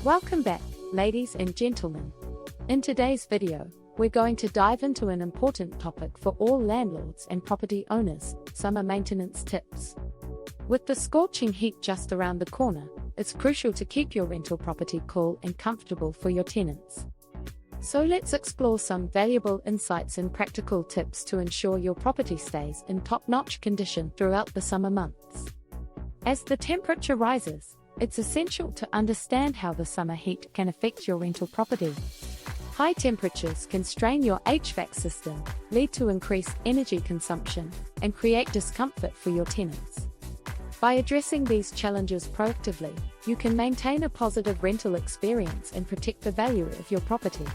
Welcome back, ladies and gentlemen. In today's video, we're going to dive into an important topic for all landlords and property owners: summer maintenance tips. With the scorching heat just around the corner, it's crucial to keep your rental property cool and comfortable for your tenants. So let's explore some valuable insights and practical tips to ensure your property stays in top-notch condition throughout the summer months. As the temperature rises, it's essential to understand how the summer heat can affect your rental property. High temperatures can strain your HVAC system, lead to increased energy consumption, and create discomfort for your tenants. By addressing these challenges proactively, you can maintain a positive rental experience and protect the value of your property.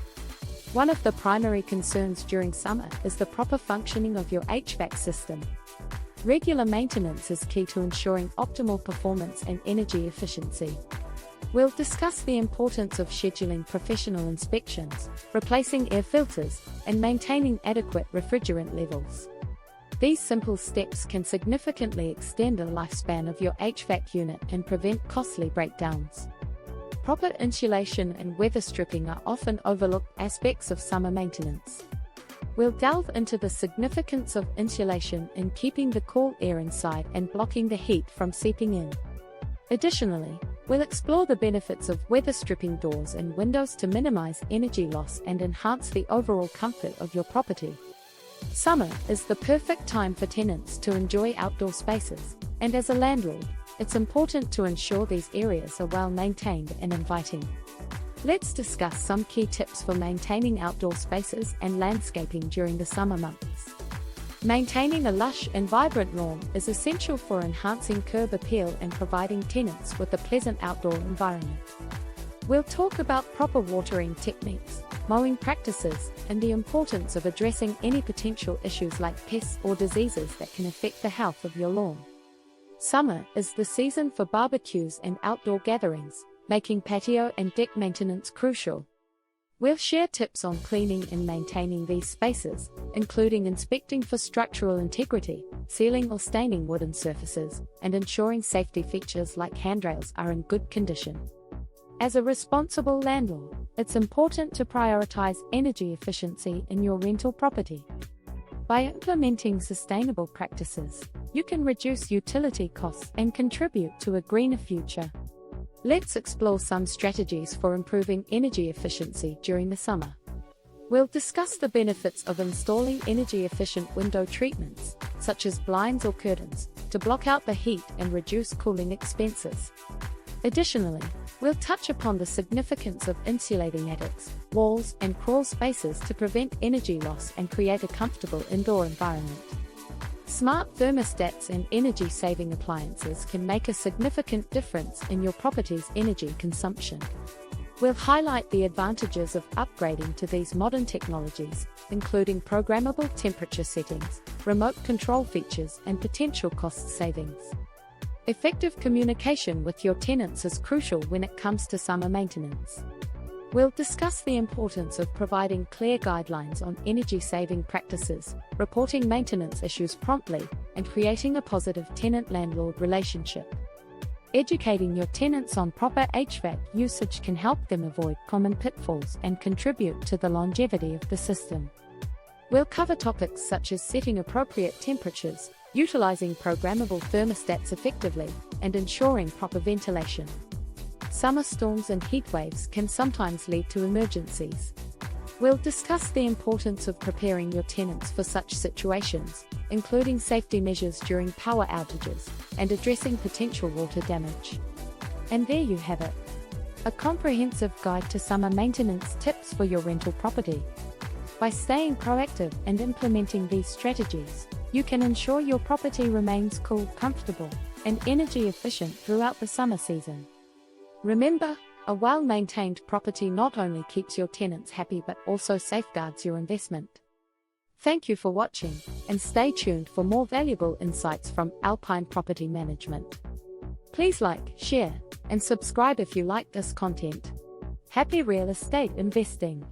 One of the primary concerns during summer is the proper functioning of your HVAC system. Regular maintenance is key to ensuring optimal performance and energy efficiency. We'll discuss the importance of scheduling professional inspections, replacing air filters, and maintaining adequate refrigerant levels. These simple steps can significantly extend the lifespan of your HVAC unit and prevent costly breakdowns. Proper insulation and weather stripping are often overlooked aspects of summer maintenance. We'll delve into the significance of insulation in keeping the cool air inside and blocking the heat from seeping in. Additionally, we'll explore the benefits of weather stripping doors and windows to minimize energy loss and enhance the overall comfort of your property. Summer is the perfect time for tenants to enjoy outdoor spaces, and as a landlord, it's important to ensure these areas are well maintained and inviting. Let's discuss some key tips for maintaining outdoor spaces and landscaping during the summer months. Maintaining a lush and vibrant lawn is essential for enhancing curb appeal and providing tenants with a pleasant outdoor environment. We'll talk about proper watering techniques, mowing practices, and the importance of addressing any potential issues like pests or diseases that can affect the health of your lawn. Summer is the season for barbecues and outdoor gatherings, making patio and deck maintenance crucial. We'll share tips on cleaning and maintaining these spaces, including inspecting for structural integrity, sealing or staining wooden surfaces, and ensuring safety features like handrails are in good condition. As a responsible landlord, it's important to prioritize energy efficiency in your rental property. By implementing sustainable practices, you can reduce utility costs and contribute to a greener future. Let's explore some strategies for improving energy efficiency during the summer. We'll discuss the benefits of installing energy-efficient window treatments, such as blinds or curtains, to block out the heat and reduce cooling expenses. Additionally, we'll touch upon the significance of insulating attics, walls, and crawl spaces to prevent energy loss and create a comfortable indoor environment. Smart thermostats and energy-saving appliances can make a significant difference in your property's energy consumption. We'll highlight the advantages of upgrading to these modern technologies, including programmable temperature settings, remote control features, and potential cost savings. Effective communication with your tenants is crucial when it comes to summer maintenance. We'll discuss the importance of providing clear guidelines on energy-saving practices, reporting maintenance issues promptly, and creating a positive tenant-landlord relationship. Educating your tenants on proper HVAC usage can help them avoid common pitfalls and contribute to the longevity of the system. We'll cover topics such as setting appropriate temperatures, utilizing programmable thermostats effectively, and ensuring proper ventilation. Summer storms and heat waves can sometimes lead to emergencies. We'll discuss the importance of preparing your tenants for such situations, including safety measures during power outages, and addressing potential water damage. And there you have it. A comprehensive guide to summer maintenance tips for your rental property. By staying proactive and implementing these strategies, you can ensure your property remains cool, comfortable, and energy efficient throughout the summer season. Remember, a well-maintained property not only keeps your tenants happy but also safeguards your investment. Thank you for watching, and stay tuned for more valuable insights from Alpine Property Management. Please like, share, and subscribe if you like this content. Happy real estate investing!